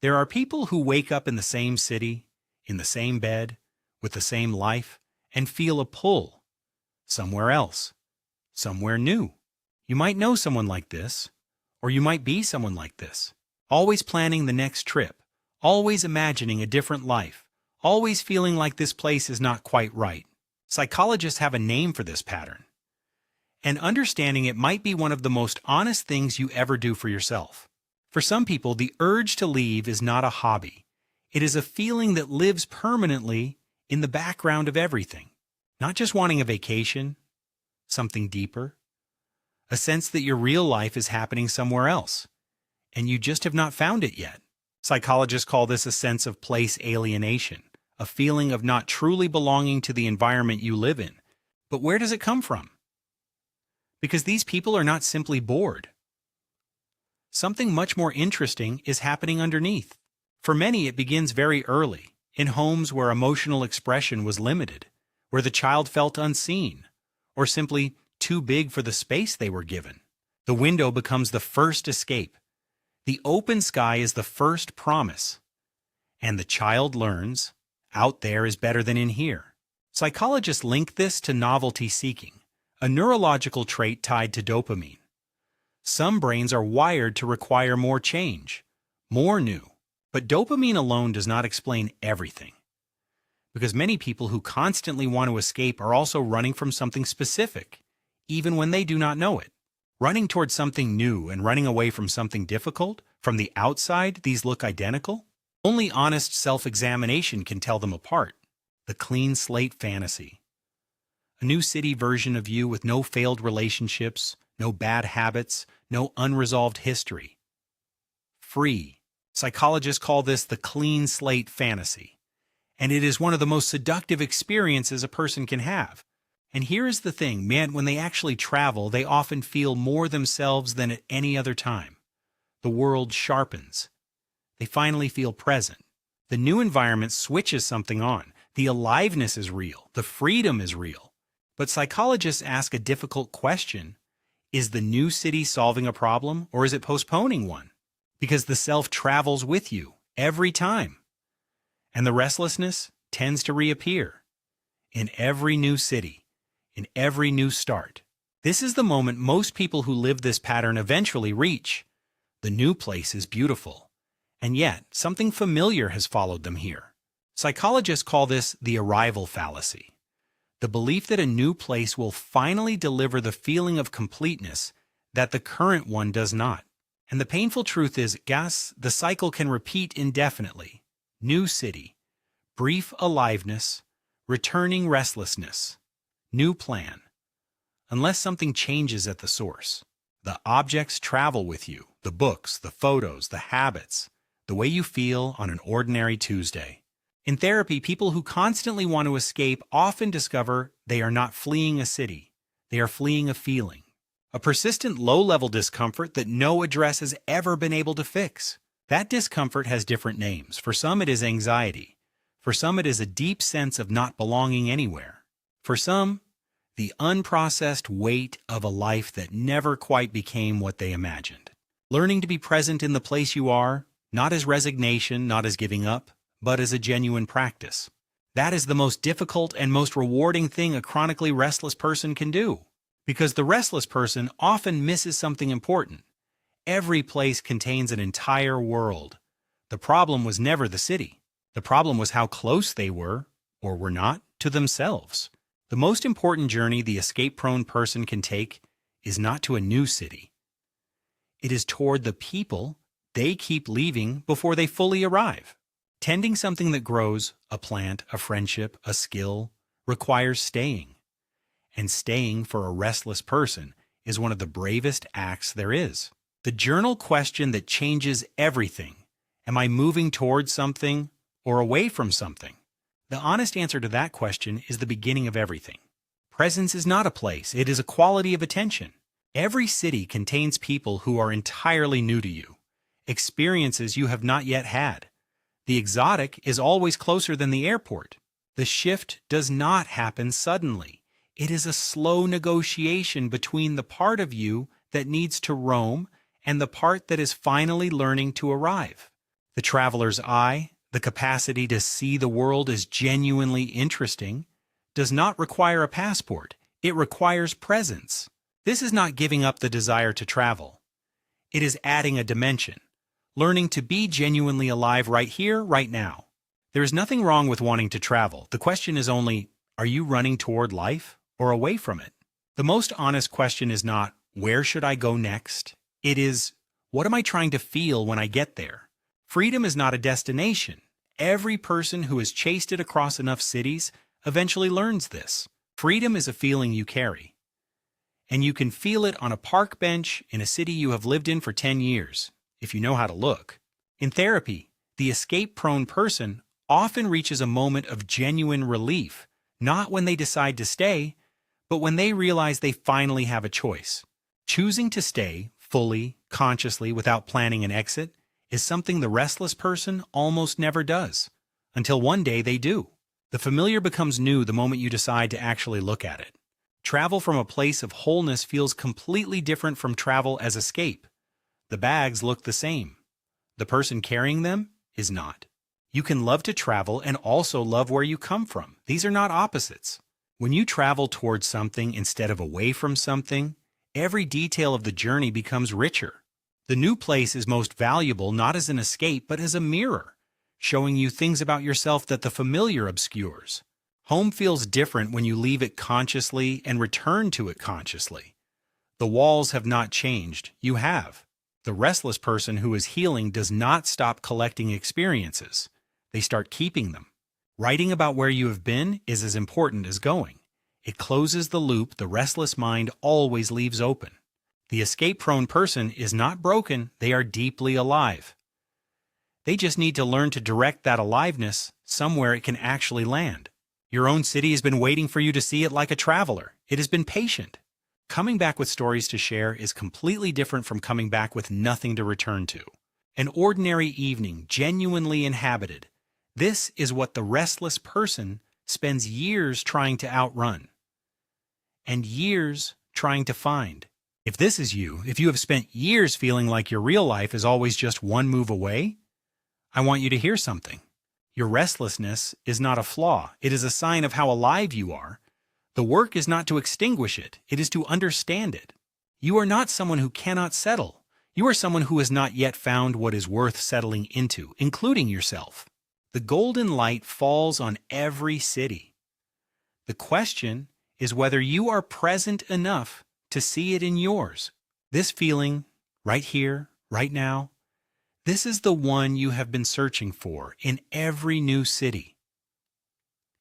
There are people who wake up in the same city, in the same bed, with the same life, and feel a pull somewhere else, somewhere new. You might know someone like this, or you might be someone like this, always planning the next trip, always imagining a different life, always feeling like this place is not quite right. Psychologists have a name for this pattern, and understanding it might be one of the most honest things you ever do for yourself. For some people, the urge to leave is not a hobby. It is a feeling that lives permanently in the background of everything. Not just wanting a vacation, something deeper, a sense that your real life is happening somewhere else, and you just have not found it yet. Psychologists call this a sense of place alienation, a feeling of not truly belonging to the environment you live in. But where does it come from? Because these people are not simply bored. Something much more interesting is happening underneath. For many, it begins very early, in homes where emotional expression was limited, where the child felt unseen, or simply too big for the space they were given. The window becomes the first escape. The open sky is the first promise. And the child learns, out there is better than in here. Psychologists link this to novelty seeking, a neurological trait tied to dopamine. Some brains are wired to require more change, more new. But dopamine alone does not explain everything. Because many people who constantly want to escape are also running from something specific, even when they do not know it. Running towards something new and running away from something difficult, from the outside, these look identical. Only honest self-examination can tell them apart. The clean slate fantasy. A new city version of you with no failed relationships, no bad habits, no unresolved history. Free. Psychologists call this the clean slate fantasy. And it is one of the most seductive experiences a person can have. And here is the thing, man, when they actually travel, they often feel more themselves than at any other time. The world sharpens. They finally feel present. The new environment switches something on. The aliveness is real. The freedom is real. But psychologists ask a difficult question. Is the new city solving a problem, or is it postponing one? Because the self travels with you every time. And the restlessness tends to reappear in every new city, in every new start. This is the moment most people who live this pattern eventually reach. The new place is beautiful, and yet something familiar has followed them here. Psychologists call this the arrival fallacy, the belief that a new place will finally deliver the feeling of completeness that the current one does not. And the painful truth is, the cycle can repeat indefinitely. New city, brief aliveness, returning restlessness, new plan. Unless something changes at the source. The objects travel with you, the books, the photos, the habits, the way you feel on an ordinary Tuesday. In therapy, people who constantly want to escape often discover they are not fleeing a city. They are fleeing a feeling. A persistent low-level discomfort that no address has ever been able to fix. That discomfort has different names. For some it is anxiety. For some it is a deep sense of not belonging anywhere. For some, the unprocessed weight of a life that never quite became what they imagined. Learning to be present in the place you are, not as resignation, not as giving up, but as a genuine practice. That is the most difficult and most rewarding thing a chronically restless person can do. Because the restless person often misses something important. Every place contains an entire world. The problem was never the city. The problem was how close they were, or were not, to themselves. The most important journey the escape-prone person can take is not to a new city. It is toward the people they keep leaving before they fully arrive. Tending something that grows, a plant, a friendship, a skill, requires staying. And staying for a restless person is one of the bravest acts there is. The journal question that changes everything. Am I moving towards something or away from something? The honest answer to that question is the beginning of everything. Presence is not a place, it is a quality of attention. Every city contains people who are entirely new to you, experiences you have not yet had. The exotic is always closer than the airport. The shift does not happen suddenly. It is a slow negotiation between the part of you that needs to roam and the part that is finally learning to arrive. The traveler's eye, the capacity to see the world as genuinely interesting, does not require a passport. It requires presence. This is not giving up the desire to travel. It is adding a dimension, learning to be genuinely alive right here, right now. There is nothing wrong with wanting to travel. The question is only, are you running toward life or away from it? The most honest question is not, where should I go next? It is, what am I trying to feel when I get there? Freedom is not a destination. Every person who has chased it across enough cities eventually learns this. Freedom is a feeling you carry. And you can feel it on a park bench in a city you have lived in for 10 years, if you know how to look. In therapy, the escape-prone person often reaches a moment of genuine relief, not when they decide to stay, but when they realize they finally have a choice. Choosing to stay, fully, consciously, without planning an exit, is something the restless person almost never does, until one day they do. The familiar becomes new the moment you decide to actually look at it. Travel from a place of wholeness feels completely different from travel as escape. The bags look the same. The person carrying them is not. You can love to travel and also love where you come from. These are not opposites. When you travel towards something instead of away from something, every detail of the journey becomes richer. The new place is most valuable not as an escape but as a mirror, showing you things about yourself that the familiar obscures. Home feels different when you leave it consciously and return to it consciously. The walls have not changed, you have. The restless person who is healing does not stop collecting experiences. They start keeping them. Writing about where you have been is as important as going. It closes the loop the restless mind always leaves open. The escape-prone person is not broken, they are deeply alive. They just need to learn to direct that aliveness somewhere it can actually land. Your own city has been waiting for you to see it like a traveler. It has been patient. Coming back with stories to share is completely different from coming back with nothing to return to. An ordinary evening, genuinely inhabited. This is what the restless person spends years trying to outrun. And years trying to find. If this is you, if you have spent years feeling like your real life is always just one move away, I want you to hear something. Your restlessness is not a flaw. It is a sign of how alive you are. The work is not to extinguish it. It is to understand it. You are not someone who cannot settle. You are someone who has not yet found what is worth settling into, including yourself. The golden light falls on every city. The question is whether you are present enough to see it in yours. This feeling, right here, right now, this is the one you have been searching for in every new city.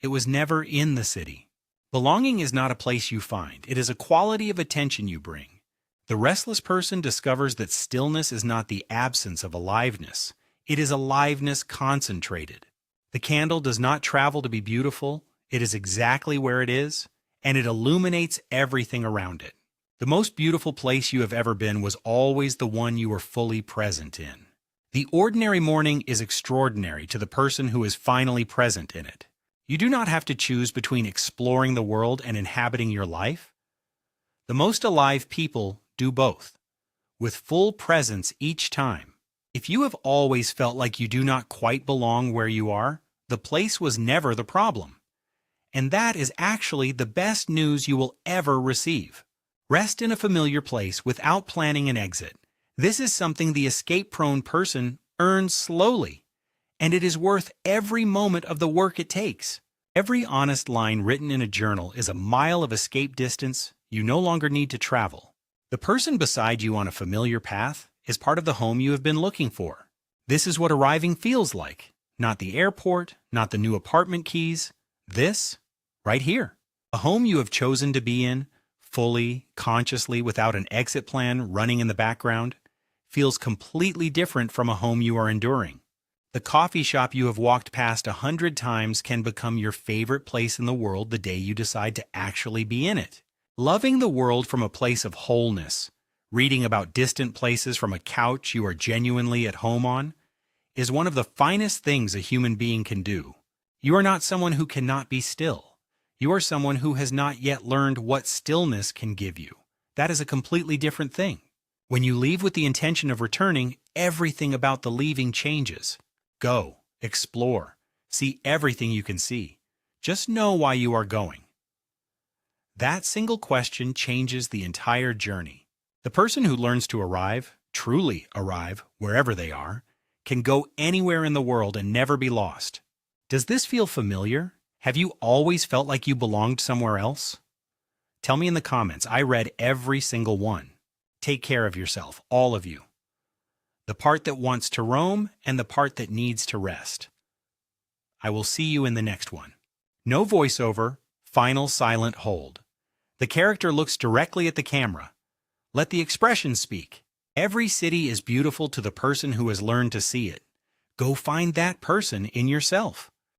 It was never in the city. Belonging is not a place you find. It is a quality of attention you bring. The restless person discovers that stillness is not the absence of aliveness. It is aliveness concentrated. The candle does not travel to be beautiful. It is exactly where it is, and it illuminates everything around it. The most beautiful place you have ever been was always the one you were fully present in. The ordinary morning is extraordinary to the person who is finally present in it. You do not have to choose between exploring the world and inhabiting your life. The most alive people do both, with full presence each time. If you have always felt like you do not quite belong where you are, the place was never the problem. And that is actually the best news you will ever receive. Rest in a familiar place without planning an exit. This is something the escape-prone person earns slowly, and it is worth every moment of the work it takes. Every honest line written in a journal is a mile of escape distance you no longer need to travel. The person beside you on a familiar path is part of the home you have been looking for. This is what arriving feels like. Not the airport, not the new apartment keys. This, right here. A home you have chosen to be in, fully, consciously, without an exit plan running in the background, feels completely different from a home you are enduring. The coffee shop you have walked past 100 times can become your favorite place in the world the day you decide to actually be in it. Loving the world from a place of wholeness, reading about distant places from a couch you are genuinely at home on, is one of the finest things a human being can do. You are not someone who cannot be still. You are someone who has not yet learned what stillness can give you. That is a completely different thing. When you leave with the intention of returning, everything about the leaving changes. Go, explore, see everything you can see. Just know why you are going. That single question changes the entire journey. The person who learns to arrive, truly arrive, wherever they are, can go anywhere in the world and never be lost. Does this feel familiar? Have you always felt like you belonged somewhere else? Tell me in the comments. I read every single one. Take care of yourself, all of you. The part that wants to roam and the part that needs to rest. I will see you in the next one. No voiceover, final silent hold. The character looks directly at the camera. Let the expression speak. Every city is beautiful to the person who has learned to see it. Go find that person in yourself.